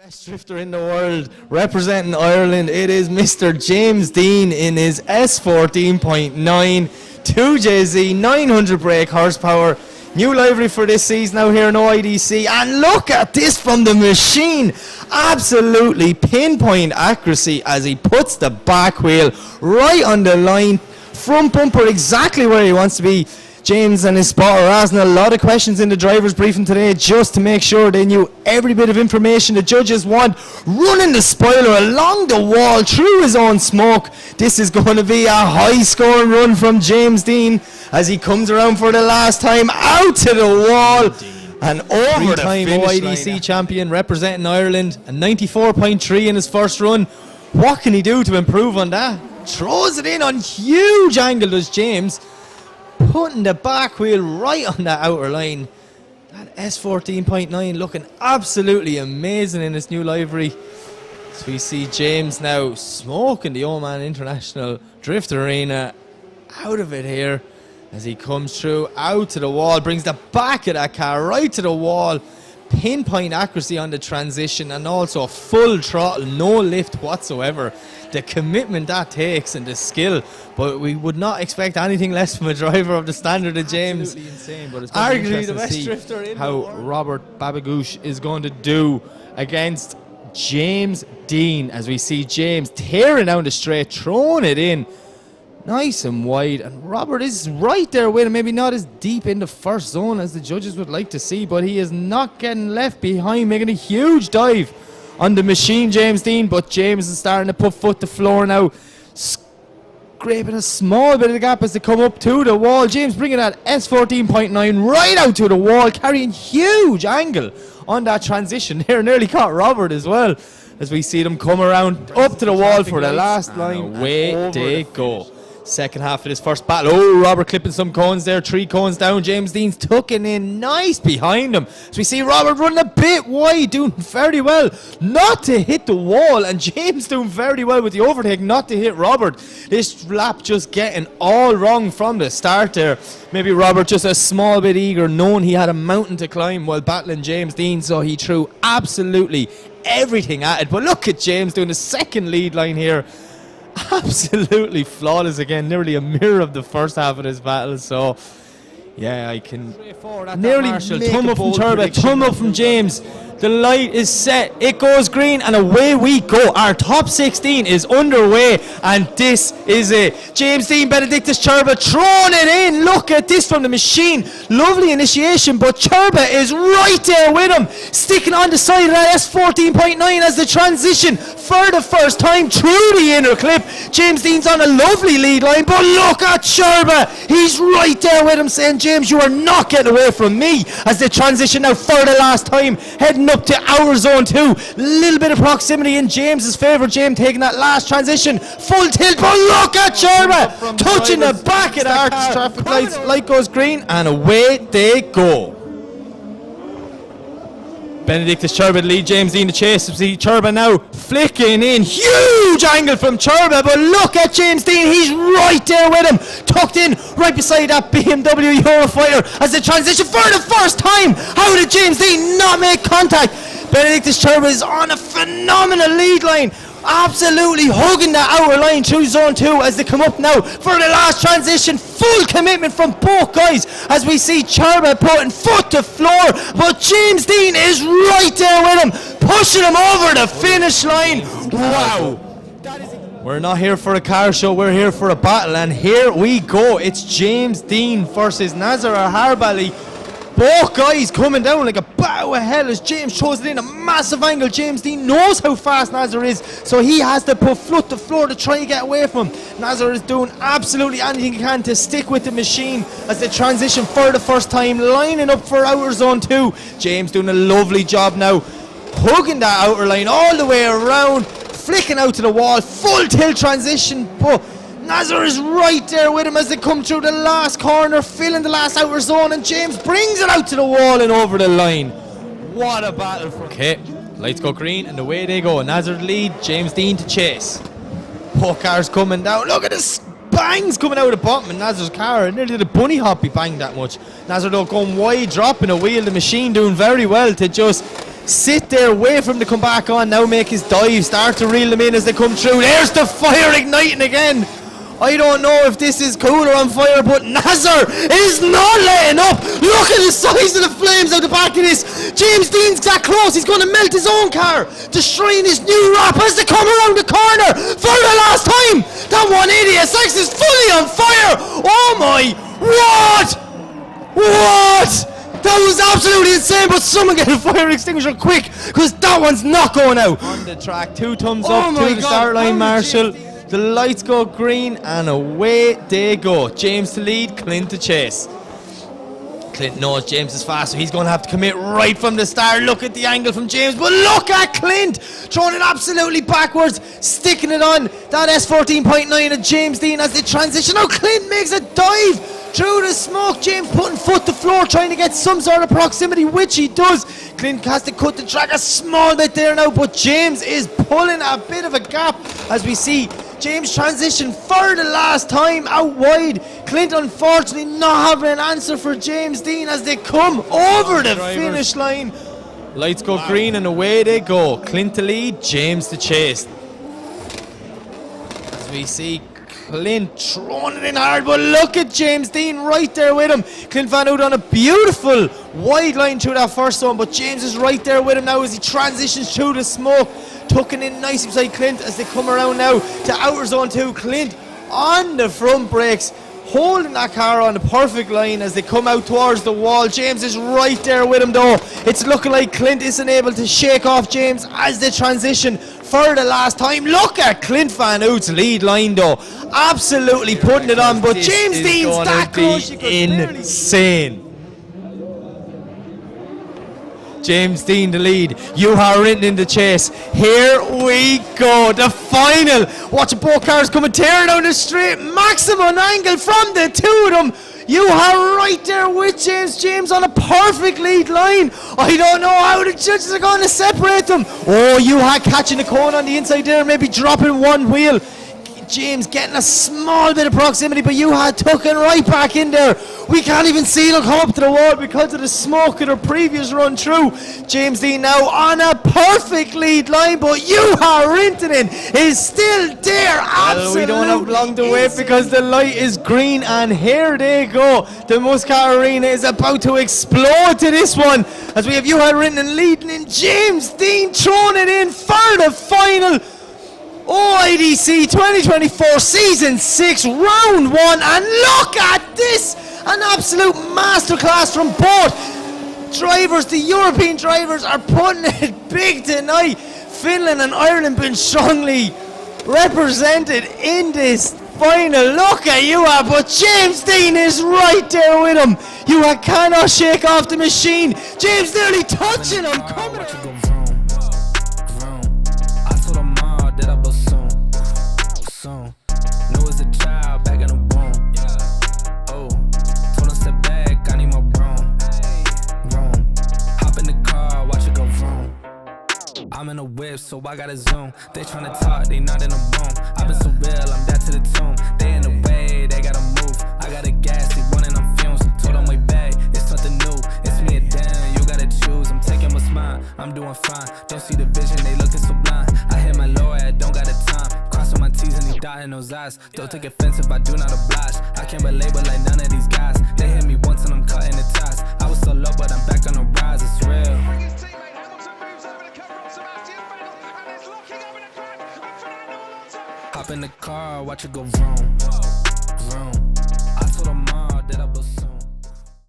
Best drifter in the world, representing Ireland, it is Mr. James Deane in his S14.9 2JZ 900 brake horsepower. New livery for this season out here in OIDC, and look at this from the machine. Absolutely pinpoint accuracy as he puts the back wheel right on the line, front bumper exactly where he wants to be. James and his spotter are asking a lot of questions in the driver's briefing today just to make sure they knew every bit of information the judges want. Running the spoiler along the wall through his own smoke. This is going to be a high scoring run from James Deane as he comes around for the last time, out to the wall and over the finish OIDC line. Champion representing Ireland, a 94.3 in his first run. What can he do to improve on that? Throws it in on huge angle, does James, putting the back wheel right on that outer line. That S14.9 looking absolutely amazing in this new livery. So we see James now smoking the Oman International Drift Arena out of it here as he comes through, out to the wall, brings the back of that car right to the wall. Pinpoint accuracy on the transition and also full throttle, no lift whatsoever. The commitment that takes and the skill, but we would not expect anything less from a driver of the standard of James. Absolutely insane, but it's arguably the best drifter in how Robert Babagouche is going to do against James Deane, as we see James tearing down the straight, throwing it in nice and wide, and Robert is right there with him, maybe not as deep in the first zone as the judges would like to see, but he is not getting left behind, making a huge dive on the machine, James Deane. But James is starting to put foot to floor now, scraping a small bit of the gap as they come up to the wall. James bringing that S14.9 right out to the wall, carrying huge angle on that transition there, nearly caught Robert as well, as we see them come around up to the wall for the last line. Away they go. Second half of this first battle. Oh, Robert clipping some cones there, 3 cones down. James Deane's tucking in nice behind him. So we see Robert running a bit wide, doing very well not to hit the wall, and James doing very well with the overtake not to hit Robert. This lap just getting all wrong from the start there. Maybe Robert just a small bit eager, knowing he had a mountain to climb while battling James Deane, so he threw absolutely everything at it. But look at James doing the second lead line here. Absolutely flawless again, nearly a mirror of the first half of this battle. So yeah, I can nearly thumb up from Turbo, thumb up from James. The light is set, it goes green, and away we go. Our top 16 is underway, and this is it. James Deane, Benedictus Turbo throwing it in. Look at this from the machine. Lovely initiation, but Turbo is right there with him, sticking on the side of that S14.9 as the transition for the first time through the inner clip. James Deane's on a lovely lead line, but look at Turbo. He's right there with him, saying, James, you are not getting away from me, as the transition now for the last time, heading up to our zone 2. Little bit of proximity in James's favour. James taking that last transition, full tilt, but look at Turbo touching the back of the artist traffic lights. Light goes green and away they go. Benedictus Turbo lead James Deane to chase. See Turbo now flicking in, huge angle from Turbo, but look at James Deane, he's right there with him, tucked in right beside that BMW Eurofighter as the transition for the first time. How did James Deane not make contact? Benedictus Turbo is on a phenomenal lead line, absolutely hugging that outer line through zone 2 as they come up now for the last transition. Full commitment from both guys as we see Turbo putting foot to floor, but James Deane is right there with him, pushing him over the finish line. Wow. We're not here for a car show, we're here for a battle, and here we go. It's James Deane versus Nazar Harbali. Both guys coming down like a bow of hell as James throws it in a massive angle. James Deane knows how fast Nazar is, so he has to put foot to floor to try and get away from him. Nazar is doing absolutely anything he can to stick with the machine as they transition for the first time, lining up for outer zone 2. James doing a lovely job now, hugging that outer line all the way around, flicking out to the wall, full tilt transition, but Nazar is right there with him as they come through the last corner, filling the last outer zone, and James brings it out to the wall and over the line. What a battle for him. Okay, lights go green and away they go. Nazar lead, James Deane to chase. Both cars coming down. Look at the bangs coming out of the bottom of Nazar's car. Nearly did a bunny hop, he banged that much. Nazar though going wide, dropping a wheel. The machine doing very well to just sit there, wait for him to come back on, now make his dive, start to reel them in as they come through. There's the fire igniting again. I don't know if this is cool or on fire, but Nazar is not letting up. Look at the size of the flames out the back of this. James Deane's that close. He's going to melt his own car, destroying his new wrap as they come around the corner for the last time. That 180 SX is fully on fire. Oh my, what? That was absolutely insane, but someone get a fire extinguisher quick, because that one's not going out. On the track, 2 thumbs up to the start line, Marshall. The lights go green and away they go. James to lead, Clint to chase. Clint knows James is fast, so he's going to have to commit right from the start. Look at the angle from James, but look at Clint throwing it absolutely backwards, sticking it on that S14.9 of James Deane as they transition. Now Clint makes a dive through the smoke. James putting foot to floor, trying to get some sort of proximity, which he does. Clint has to cut the track a small bit there now, but James is pulling a bit of a gap as we see James transition for the last time out wide. Clint unfortunately not having an answer for James Deane as they come over the finish line. Lights go green and away they go. Clint to lead, James to chase. As we see Clint throwing it in hard, but look at James Deane right there with him. Clint Van Hout on a beautiful wide line through that first one, but James is right there with him now as he transitions through the smoke, tucking in nice beside Clint as they come around now to outer zone 2. Clint on the front brakes, holding that car on the perfect line as they come out towards the wall. James is right there with him though. It's looking like Clint isn't able to shake off James as they transition for the last time. Look at Clint Van Hout's lead line though, absolutely putting it on, but James Deane's that close, you could insane. James Deane the lead, Juha Rinton in the chase. Here we go, the final. Watching both cars coming tearing down the straight, maximum angle from the two of them. Juha right there with James. James on a perfect lead line. I don't know how the judges are going to separate them. Oh, Juha catching the cone on the inside there, maybe dropping one wheel. James getting a small bit of proximity, but Juha tucking right back in there. We can't even see them come up to the wall because of the smoke of their previous run through. James Deane now on a perfect lead line, but Juha Rintanen is still there. Absolutely. We don't have long to wait because the light is green, and here they go. The Muscat Arena is about to explode to this one as we have Juha Rintanen leading in, James Deane throwing it in for the final OIDC 2024 Season 6 Round 1, and look at this, an absolute masterclass from both drivers. The European drivers are putting it big tonight. Finland and Ireland been strongly represented in this final. Look at Juha, but James Deane is right there with him. Juha cannot shake off the machine. James nearly touching him. Coming I'm in a whip, so I gotta zoom. They tryna talk, they not in a room. I've been so real, I'm dead to the tomb. They in the way, they gotta move. I got a gas, they running on fumes. Told them way back, it's something new. It's me and Dan, you gotta choose. I'm taking what's mine, I'm doing fine. Don't see the vision, they looking so blind. I hit my low, I don't got the time. Crossing my T's and he dotting those eyes. Don't take offense if I do not oblige. I can't relate with like none of these guys. They hit me once and I'm cutting the ties. I was so low, but I'm back on the rise, it's real. Hop in the car, watch it go vroom, vroom.